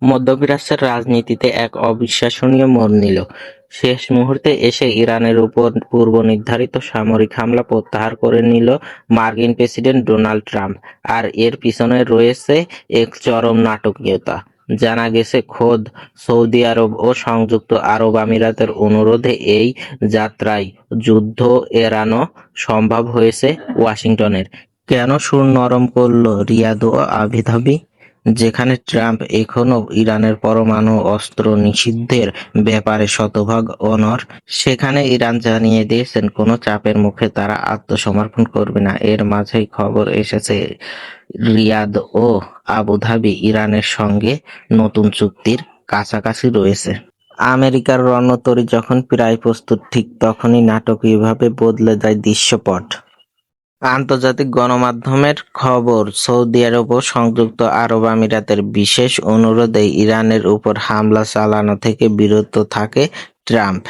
মধ্যপ্রাচ্যের রাজনীতিতে এক অবিশ্বাসনীয় মোড় নিল। শেষ মুহূর্তে এসে ইরানের উপর পূর্বনির্ধারিত সামরিক হামলা প্রত্যাহার করে নিল মার্কিন প্রেসিডেন্ট ডোনাল্ড ট্রাম্প। আর এর পিছনে রয়েছে এক চরম নাটকীয়তা। জানা গেছে খোদ সৌদি আরব ও সংযুক্ত আরব আমিরাতের অনুরোধে এই যাত্রায় যুদ্ধ এড়ানো সম্ভব হয়েছে ওয়াশিংটনের। কেন সুর নরম করল রিয়াদ ও আবুধাবি? যেখানে ট্রাম্প এখনো ইরানের পরমাণু অস্ত্র নিষিদ্ধের ব্যাপারে শতভাগ অনড়, সেখানে ইরান জানিয়ে দিয়েছেন কোনো চাপের মুখে তারা আত্মসমর্পণ করবে না। এর মাঝেই খবর এসেছে রিয়াদ ও আবুধাবি ইরানের সঙ্গে নতুন চুক্তির কাছাকাছি রয়েছে। আমেরিকার রণতরী যখন প্রায় প্রস্তুত, ঠিক তখনই নাটকীয়ভাবে বদলে যায় দৃশ্যপট। আন্তর্জাতিক গণমাধ্যমের খবর, সৌদি আরব ও সংযুক্ত আরব আমিরাতের বিশেষ অনুরোধে ইরানের উপর হামলা চালানো থেকে বিরত থাকে ট্রাম্প।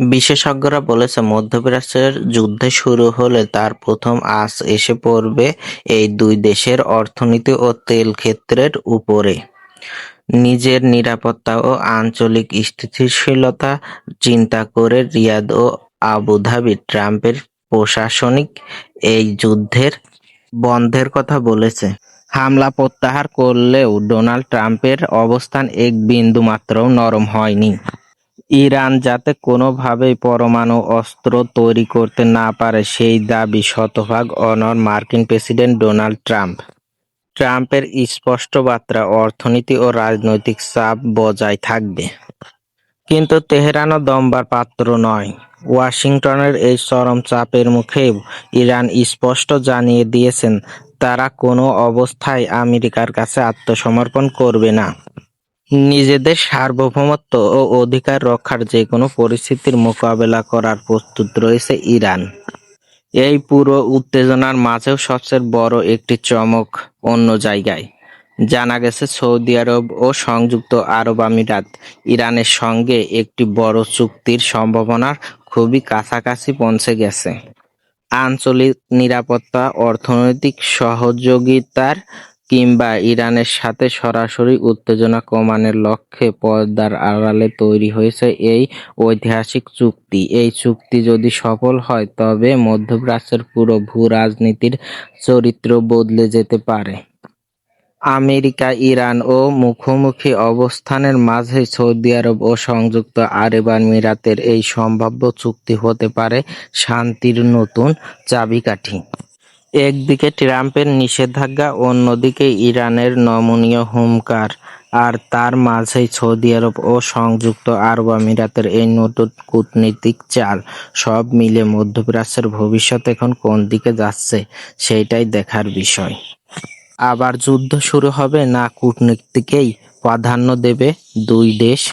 বিশেষজ্ঞরা বলেছে, মধ্যপ্রাচ্যের যুদ্ধ শুরু হলে তার প্রথম আঁচ এসে পড়বে এই দুই দেশের অর্থনীতি ও তেল ক্ষেত্রের উপরে। নিজের নিরাপত্তা ও আঞ্চলিক স্থিতিশীলতা চিন্তা করে রিয়াদ ও আবুধাবি ট্রাম্পের প্রশাসনিক এই যুদ্ধের বন্ধের কথা বলেছে। হামলা প্রত্যাহার করলেও ডোনাল্ড ট্রাম্পের অবস্থান এক বিন্দু মাত্রও নরম হয়নি। ইরান যাতে কোনোভাবেই পরমাণু অস্ত্র তৈরি করতে না পারে সেই দাবি শতভাগ অনড় মার্কিন প্রেসিডেন্ট ডোনাল্ড ট্রাম্প। ট্রাম্পের স্পষ্ট বার্তা, অর্থনীতি ও রাজনৈতিক চাপ বজায় থাকবে। কিন্তু তেহরানও দমবার পাত্র নয়। ওয়াশিংটনের এই চরম চাপের মুখেও ইরান স্পষ্ট জানিয়ে দিয়েছেন, তারা কোনো অবস্থায় আমেরিকার কাছে আত্মসমর্পণ করবে না। নিজেদের সার্বভৌমত্ব ও অধিকার রক্ষার যেকোনো পরিস্থিতির মোকাবেলা করার প্রস্তুত রয়েছে ইরান। এই পুরো উত্তেজনার মাঝেও সবচেয়ে বড় একটি চমক অন্য জায়গায়। জানা গেছে, সৌদি আরব ও সংযুক্ত আরব আমিরাত ইরানের সঙ্গে একটি বড় চুক্তির সম্ভাবনার খুবই কাছাকাছি পৌঁছে গেছে। আঞ্চলিক নিরাপত্তা, অর্থনৈতিক সহযোগিতার কিংবা ইরানের সাথে সরাসরি উত্তেজনা কমানোর লক্ষ্যে পর্দার আড়ালে তৈরি হয়েছে এই ঐতিহাসিক চুক্তি। এই চুক্তি যদি সফল হয়, তবে মধ্যপ্রাচ্যের পুরো ভূ-রাজনীতির চরিত্র বদলে যেতে পারে। আমেরিকা ইরান ও মুখোমুখি অবস্থানের মাঝে সৌদি আরব ও সংযুক্ত আরব আমিরাতের এই সম্ভাব্য চুক্তি হতে পারে শান্তির নতুন চাবিকাঠি। একদিকে ট্রাম্পের নিষেধাজ্ঞা, অন্যদিকে ইরানের নমনীয় হুঙ্কার, আর তার মাঝেই সৌদি আরব ও সংযুক্ত আরব আমিরাতের এই নতুন কূটনীতিক চাল। সব মিলে মধ্যপ্রাচ্যের ভবিষ্যৎ এখন কোন দিকে যাচ্ছে সেটাই দেখার বিষয়। আবার যুদ্ধ শুরু হবে, না কূটনীতিকেই প্রাধান্য দেবে দুই দেশ?